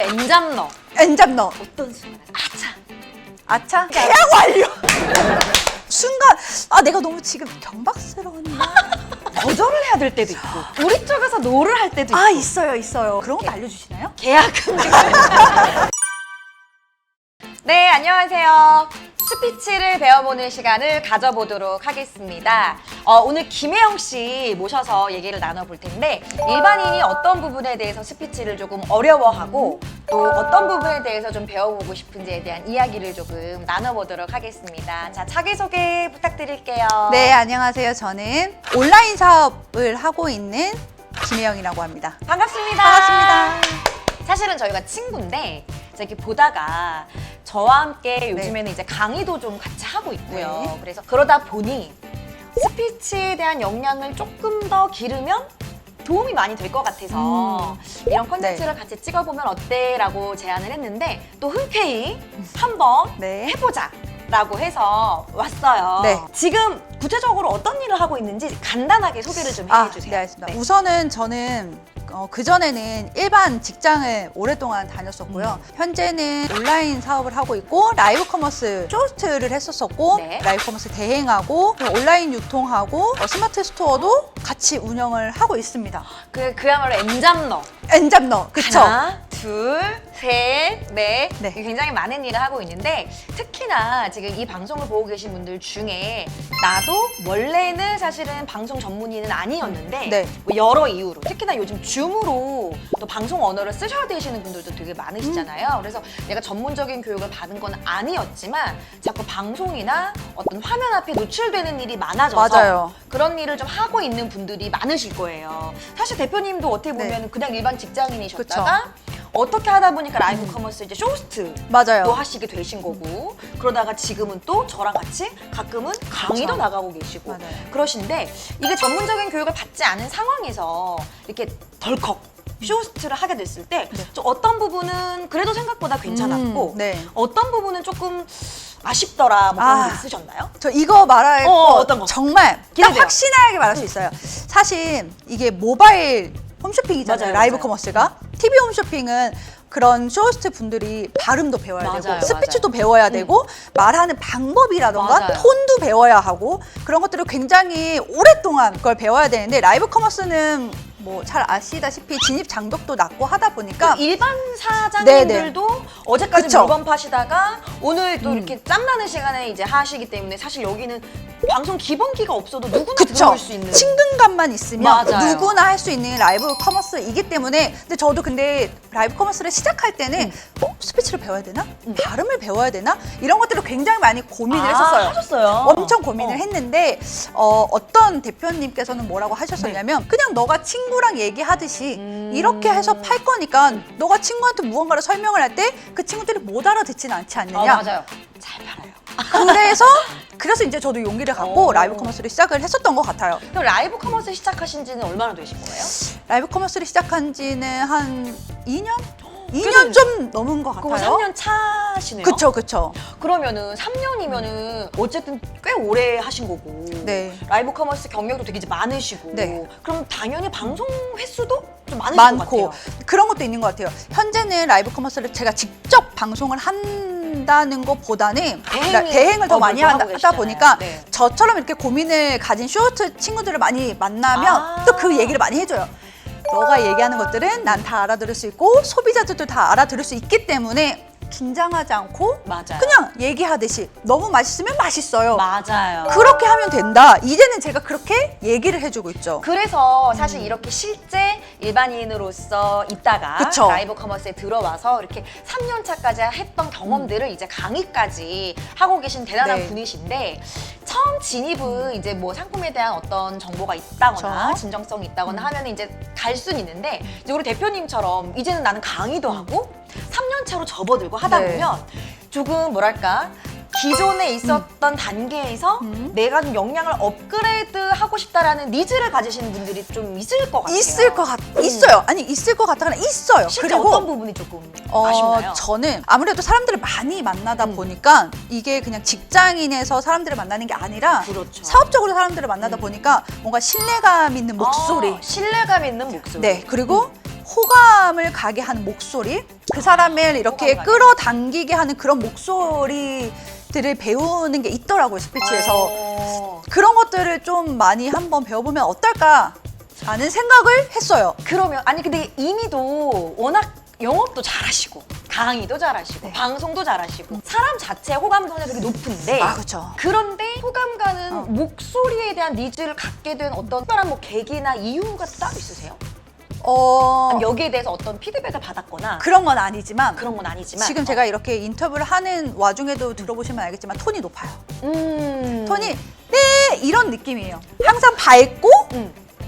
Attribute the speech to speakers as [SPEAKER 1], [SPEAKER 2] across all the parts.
[SPEAKER 1] 엔잡러.
[SPEAKER 2] 엔잡러.
[SPEAKER 1] 어떤 순간? 아차.
[SPEAKER 2] 아차. 계약 완료. 순간 내가 너무 지금 경박스러웠나?
[SPEAKER 1] 거절을 해야 될 때도 있고 우리 쪽에서 노를 할 때도 있고.
[SPEAKER 2] 있어요. 그런 것도 알려주시나요?
[SPEAKER 1] 계약금. 네, 안녕하세요. 스피치를 배워보는 시간을 가져보도록 하겠습니다. 오늘 김혜영 씨 모셔서 얘기를 나눠볼 텐데 일반인이 어떤 부분에 대해서 스피치를 조금 어려워하고 또 어떤 부분에 대해서 좀 배워보고 싶은지에 대한 이야기를 조금 나눠보도록 하겠습니다. 자, 자기소개 부탁드릴게요.
[SPEAKER 2] 네, 안녕하세요. 저는 온라인 사업을 하고 있는 김혜영이라고 합니다.
[SPEAKER 1] 반갑습니다.
[SPEAKER 2] 반갑습니다.
[SPEAKER 1] 사실은 저희가 친구인데 이렇게 보다가 저와 함께 요즘에는 이제 강의도 좀 같이 하고 있고요.
[SPEAKER 2] 네.
[SPEAKER 1] 그래서 그러다 보니 스피치에 대한 역량을 조금 더 기르면 도움이 많이 될 것 같아서 이런 컨텐츠를 같이 찍어보면 어때? 라고 제안을 했는데 또 흔쾌히 한번 해보자 라고 해서 왔어요.
[SPEAKER 2] 네.
[SPEAKER 1] 지금 구체적으로 어떤 일을 하고 있는지 간단하게 소개를 좀 해주세요.
[SPEAKER 2] 네, 알겠습니다. 우선은 저는 그전에는 일반 직장을 오랫동안 다녔었고요. 현재는 온라인 사업을 하고 있고 라이브 커머스 쇼트를 했었었고 라이브 커머스 대행하고 온라인 유통하고 스마트 스토어도 같이 운영을 하고 있습니다.
[SPEAKER 1] 그야말로 엔잡러.
[SPEAKER 2] 엔잡러, 그쵸?
[SPEAKER 1] 하나, 둘, 셋, 넷.
[SPEAKER 2] 네.
[SPEAKER 1] 굉장히 많은 일을 하고 있는데 특히나 지금 이 방송을 보고 계신 분들 중에 나도 원래는 사실은 방송 전문의는 아니었는데 뭐 여러 이유로 특히나 요즘 줌으로 또 방송 언어를 쓰셔야 되시는 분들도 되게 많으시잖아요. 그래서 내가 전문적인 교육을 받은 건 아니었지만 자꾸 방송이나 어떤 화면 앞에 노출되는 일이 많아져서 그런 일을 좀 하고 있는 분들이 많으실 거예요. 사실 대표님도 어떻게 보면 그냥 일반 직장인이셨다가 어떻게 하다 보니까 라이브 커머스 이제 쇼호스트도 하시게 되신 거고 그러다가 지금은 또 저랑 같이 가끔은 강의도 나가고 계시고 그러신데 이게 전문적인 교육을 받지 않은 상황에서 이렇게 덜컥 쇼호스트를 하게 됐을 때 좀 어떤 부분은 그래도 생각보다 괜찮았고 어떤 부분은 조금 아쉽더라 뭐 그런 게 있으셨나요?
[SPEAKER 2] 저 이거 말할 거
[SPEAKER 1] 어떤 거?
[SPEAKER 2] 정말 딱 확신하게 말할 수 있어요. 사실 이게 모바일 홈쇼핑이잖아요. 라이브 커머스가. TV 홈쇼핑은 그런 쇼호스트 분들이 발음도 배워야 되고 스피치도 배워야 되고 말하는 방법이라던가 톤도 배워야 하고 그런 것들을 굉장히 오랫동안 그걸 배워야 되는데 라이브 커머스는 뭐 잘 아시다시피 진입 장벽도 낮고 하다 보니까
[SPEAKER 1] 일반 사장님들도 어제까지 물건 파시다가 오늘 또 이렇게 짬나는 시간에 이제 하시기 때문에 사실 여기는 방송 기본기가 없어도 누구나 들어올 수 있는
[SPEAKER 2] 친근감만 있으면 누구나 할 수 있는 라이브 커머스이기 때문에 근데 저도 라이브 커머스를 시작할 때는 스피치를 배워야 되나? 발음을 배워야 되나? 이런 것들을 굉장히 많이 고민을 했었어요.
[SPEAKER 1] 하셨어요?
[SPEAKER 2] 엄청 고민을 했는데 어떤 대표님께서는 뭐라고 하셨었냐면 그냥 너가 친구랑 얘기하듯이 이렇게 해서 팔 거니까 너가 친구한테 무언가를 설명을 할 때 그 친구들이 못 알아듣지는 않지 않느냐.
[SPEAKER 1] 맞아요. 잘 팔아요.
[SPEAKER 2] 그래서 이제 저도 용기를 갖고 라이브 커머스를 시작을 했었던 것 같아요.
[SPEAKER 1] 그럼 라이브 커머스 시작하신 지는 얼마나 되신 거예요?
[SPEAKER 2] 라이브 커머스를 시작한 지는 한 2년? 2년 좀 넘은 것 같아요.
[SPEAKER 1] 3년 차시네요.
[SPEAKER 2] 그쵸.
[SPEAKER 1] 그러면은 3년이면은 어쨌든 꽤 오래 하신 거고 라이브 커머스 경력도 되게 이제 많으시고 그럼 당연히 방송 횟수도 좀 많으실 것 같아요.
[SPEAKER 2] 그런 것도 있는 것 같아요. 현재는 라이브 커머스를 제가 직접 방송을 한다는 것보다는 대행을 더 많이 하다 보니까 저처럼 이렇게 고민을 가진 쇼호스트 친구들을 많이 만나면 또 그 얘기를 많이 해줘요. 너가 얘기하는 것들은 난 다 알아들을 수 있고 소비자들도 다 알아들을 수 있기 때문에 긴장하지 않고 그냥 얘기하듯이 너무 맛있으면 맛있어요.
[SPEAKER 1] 맞아요.
[SPEAKER 2] 그렇게 하면 된다. 이제는 제가 그렇게 얘기를 해주고 있죠.
[SPEAKER 1] 그래서 사실 이렇게 실제 일반인으로서 있다가 라이브 커머스에 들어와서 이렇게 3년 차까지 했던 경험들을 이제 강의까지 하고 계신 대단한 분이신데 처음 진입은 이제 뭐 상품에 대한 어떤 정보가 있다거나 진정성이 있다거나 하면 이제 갈 수는 있는데 이제 우리 대표님처럼 이제는 나는 강의도 하고 3년 차로 접어들고 하다 보면 조금 뭐랄까 기존에 있었던 단계에서 내가 좀 역량을 업그레이드하고 싶다라는 니즈를 가지시는 분들이 좀 있을 것 같아요.
[SPEAKER 2] 있어요. 아니 있을 것 같다거나 있어요.
[SPEAKER 1] 실제 어떤 부분이 조금 아쉽나요?
[SPEAKER 2] 저는 아무래도 사람들을 많이 만나다 보니까 이게 그냥 직장인에서 사람들을 만나는 게 아니라 사업적으로 사람들을 만나다 보니까 뭔가 신뢰감 있는 목소리.
[SPEAKER 1] 신뢰감 있는 목소리.
[SPEAKER 2] 네, 그리고 호감을 가게 하는 목소리 그 사람을 이렇게
[SPEAKER 1] 호감가네.
[SPEAKER 2] 끌어당기게 하는 그런 목소리들을 배우는 게 있더라고요, 스피치에서. 그런 것들을 좀 많이 한번 배워보면 어떨까라는 생각을 했어요.
[SPEAKER 1] 그러면 아니 근데 이미도 워낙 영업도 잘하시고 강의도 잘하시고
[SPEAKER 2] 네.
[SPEAKER 1] 방송도 잘하시고 사람 자체의 호감도는 되게 높은데
[SPEAKER 2] 그렇죠.
[SPEAKER 1] 그런데 호감가는 목소리에 대한 니즈를 갖게 된 어떤 특별한 뭐 계기나 이유가 따로 있으세요? 아니면 여기에 대해서 어떤 피드백을 받았거나
[SPEAKER 2] 그런 건 아니지만
[SPEAKER 1] 그런 건 아니지만
[SPEAKER 2] 지금 제가 이렇게 인터뷰를 하는 와중에도 들어보시면 알겠지만 톤이 높아요. 톤이 네 이런 느낌이에요. 항상 밝고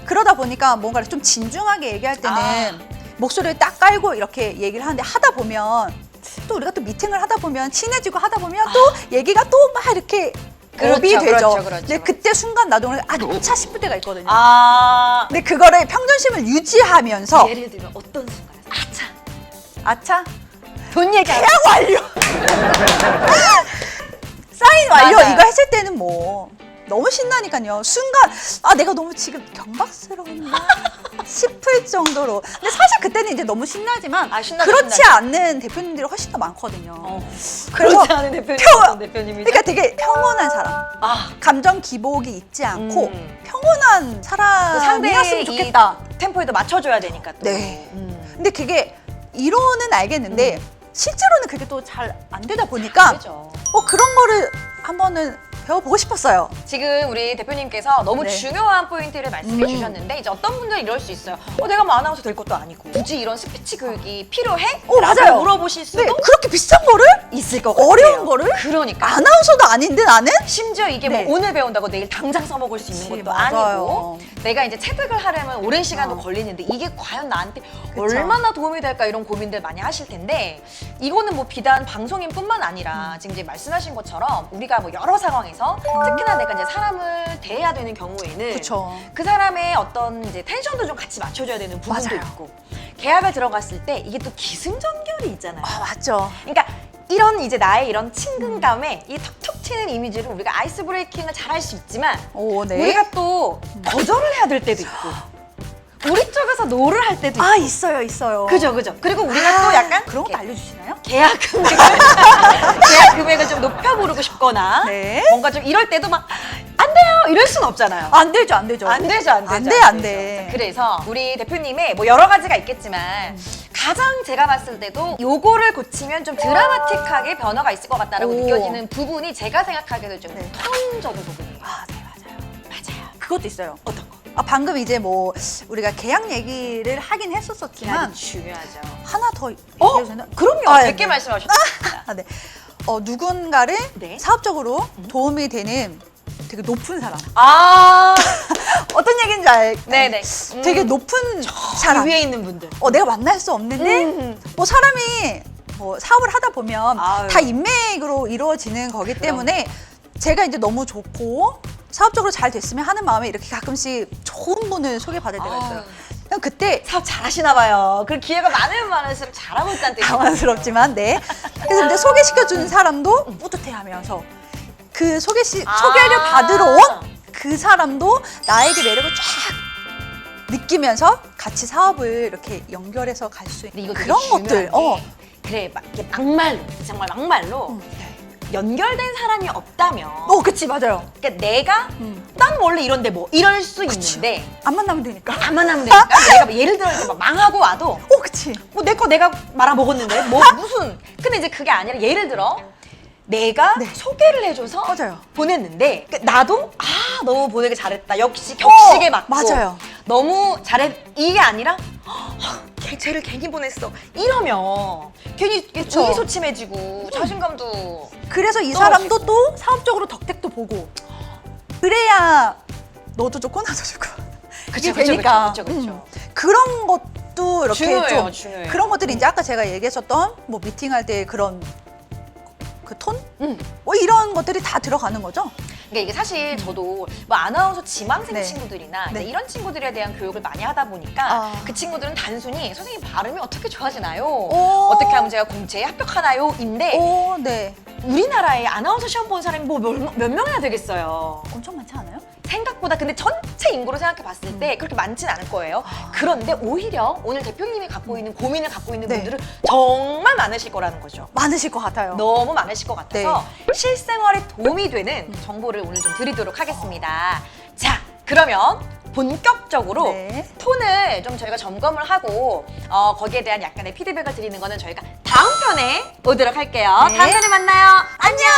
[SPEAKER 2] 그러다 보니까 뭔가를 좀 진중하게 얘기할 때는 목소리를 딱 깔고 이렇게 얘기를 하는데 하다 보면 또 우리가 또 미팅을 하다 보면 친해지고 하다 보면 또 얘기가 또 막 이렇게 업이 되죠. 근데 그때 순간 나도 모르게 아차 싶을 때가 있거든요. 근데 그거를 평정심을 유지하면서
[SPEAKER 1] 예를 들면 어떤 순간에서
[SPEAKER 2] 아차
[SPEAKER 1] 돈 얘기
[SPEAKER 2] 계약 완료 사인 완료
[SPEAKER 1] 맞아요.
[SPEAKER 2] 이거 했을 때는 뭐 너무 신나니까요. 순간 내가 너무 지금 경박스러운가 싶을 정도로. 근데 사실 그때는 이제 너무 신나지만 그렇지 않는 대표님들이 훨씬 더 많거든요.
[SPEAKER 1] 그렇지 않은 대표님 어떤 대표님이죠?
[SPEAKER 2] 그러니까 되게 평온한 사람. 감정 기복이 있지 않고 평온한 사람이었으면 좋겠다.
[SPEAKER 1] 템포에도 맞춰줘야 되니까 또.
[SPEAKER 2] 네. 근데 그게 이론은 알겠는데 실제로는 그게 또 잘 안 되다 보니까
[SPEAKER 1] 그죠.
[SPEAKER 2] 그런 거를 한번은 배워보고 싶었어요.
[SPEAKER 1] 지금 우리 대표님께서 너무 중요한 포인트를 말씀해 주셨는데 이제 어떤 분들은 이럴 수 있어요. 내가 뭐 아나운서 될 것도 아니고 굳이 이런 스피치 교육이 필요해?
[SPEAKER 2] 맞아요.
[SPEAKER 1] 라고 물어보실 수도
[SPEAKER 2] 그렇게 비싼 거를?
[SPEAKER 1] 있을 것 같아요.
[SPEAKER 2] 어려운 거를?
[SPEAKER 1] 그러니까.
[SPEAKER 2] 아나운서도 아닌데 나는?
[SPEAKER 1] 심지어 이게 뭐 오늘 배운다고 내일 당장 써먹을 수 있는 것도 아니고 내가 이제 체득을 하려면 오랜 시간도 걸리는데 이게 과연 나한테 얼마나 도움이 될까 이런 고민들 많이 하실 텐데 이거는 뭐 비단 방송인뿐만 아니라 지금 이제 말씀하신 것처럼 우리가 뭐 여러 상황에서 특히나 내가 이제 사람을 대해야 되는 경우에는 그 사람의 어떤 이제 텐션도 좀 같이 맞춰줘야 되는 부분도 있고 계약을 들어갔을 때 이게 또 기승전결이 있잖아요.
[SPEAKER 2] 맞죠.
[SPEAKER 1] 그러니까 이런 이제 나의 이런 친근감에 이 톡톡 튀는 이미지를 우리가 아이스 브레이킹을 잘 할 수 있지만 우리가 또 거절을 해야 될 때도 있고 우리 쪽에서 노를 할 때도 있고
[SPEAKER 2] 있어요.
[SPEAKER 1] 그죠. 그리고 우리가 또 약간
[SPEAKER 2] 그런 것도 알려주시나요?
[SPEAKER 1] 계약 금액을 좀 높여 부르고 싶거나 뭔가 좀 이럴 때도 막 안 돼요 이럴 순 없잖아요.
[SPEAKER 2] 안 되죠.
[SPEAKER 1] 안 돼. 그래서 우리 대표님의 뭐 여러 가지가 있겠지만 가장 제가 봤을 때도 요거를 고치면 좀 드라마틱하게 변화가 있을 것 같다라고 느껴지는 부분이 제가 생각하기에도 좀 톤적인 부분이에요.
[SPEAKER 2] 네,
[SPEAKER 1] 맞아요.
[SPEAKER 2] 그것도 있어요.
[SPEAKER 1] 어떤 거?
[SPEAKER 2] 방금 이제 뭐 우리가 계약 얘기를 하긴 했었지만
[SPEAKER 1] 중요하죠.
[SPEAKER 2] 하나 더 얘기해도 되나?
[SPEAKER 1] 그럼요. 100개 말씀하셨습니다.
[SPEAKER 2] 네. 누군가를
[SPEAKER 1] 네.
[SPEAKER 2] 사업적으로 도움이 되는 되게 높은 사람.
[SPEAKER 1] 어떤
[SPEAKER 2] 얘기인지
[SPEAKER 1] 네네.
[SPEAKER 2] 되게 높은 사람.
[SPEAKER 1] 위에 있는 분들.
[SPEAKER 2] 내가 만날 수 없는데 뭐 사람이 뭐 사업을 하다 보면 다 인맥으로 이루어지는 거기 때문에 제가 이제 너무 좋고 사업적으로 잘 됐으면 하는 마음에 이렇게 가끔씩 좋은 분을 소개받을 때가 있어요. 그럼 그때
[SPEAKER 1] 사업 잘하시나 봐요. 그 기회가 많을수록 잘하고 있다는 뜻이에요.
[SPEAKER 2] 당황스럽지만 그래서 이제 소개시켜준 사람도 뿌듯해하면서 그 소개를 받으러 온 그 사람도 나에게 매력을 쫙 느끼면서 같이 사업을 이렇게 연결해서 갈 수 있는 그런 것들.
[SPEAKER 1] 그래 이게 막말로 정말 막말로 연결된 사람이 없다면
[SPEAKER 2] 그치 맞아요.
[SPEAKER 1] 그러니까 내가 난 원래 이런데 뭐 이럴 수 있는데
[SPEAKER 2] 안 만나면 되니까.
[SPEAKER 1] 내가 뭐 예를 들어 이제 막 망하고 와도
[SPEAKER 2] 그치.
[SPEAKER 1] 뭐 내 거 내가 말아 먹었는데 뭐 무슨 근데 이제 그게 아니라 예를 들어 내가 소개를 해줘서 보냈는데 나도 너무 보내기 잘했다. 역시 격식에 맞고
[SPEAKER 2] 맞아요.
[SPEAKER 1] 너무 잘했 이게 아니라 쟤를 괜히 보냈어 이러면 괜히 의기소침해지고 자신감도
[SPEAKER 2] 그래서 이 사람도 또 사업적으로 덕택도 보고 그래야 너도 좋고 나도 좋고
[SPEAKER 1] 그쵸.
[SPEAKER 2] 그런 것도 이렇게
[SPEAKER 1] 중요해요.
[SPEAKER 2] 그런 것들이 이제 아까 제가 얘기했었던 뭐 미팅할 때 그런 그 톤? 뭐 이런 것들이 다 들어가는 거죠.
[SPEAKER 1] 그러니까 이게 사실 저도 뭐 아나운서 지망생 친구들이나 이제 이런 친구들에 대한 교육을 많이 하다 보니까 그 친구들은 단순히 선생님 발음이 어떻게 좋아지나요? 어떻게 하면 제가 공채에 합격하나요? 인데 우리나라에 아나운서 시험 본 사람이 뭐 몇 명이나 되겠어요.
[SPEAKER 2] 엄청 많지 않아요?
[SPEAKER 1] 생각보다 근데 전체 인구로 생각해 봤을 때 그렇게 많진 않을 거예요. 그런데 오히려 오늘 대표님이 갖고 있는 고민을 갖고 있는
[SPEAKER 2] 네.
[SPEAKER 1] 분들은 정말 많으실 거라는 거죠.
[SPEAKER 2] 많으실 것 같아요.
[SPEAKER 1] 너무 많으실 것 같아서 실생활에 도움이 되는 정보를 오늘 좀 드리도록 하겠습니다. 자, 그러면 본격적으로
[SPEAKER 2] 네.
[SPEAKER 1] 톤을 좀 저희가 점검을 하고 거기에 대한 약간의 피드백을 드리는 거는 저희가 다음 편에 오도록 할게요.
[SPEAKER 2] 네.
[SPEAKER 1] 다음 편에 만나요. 안녕!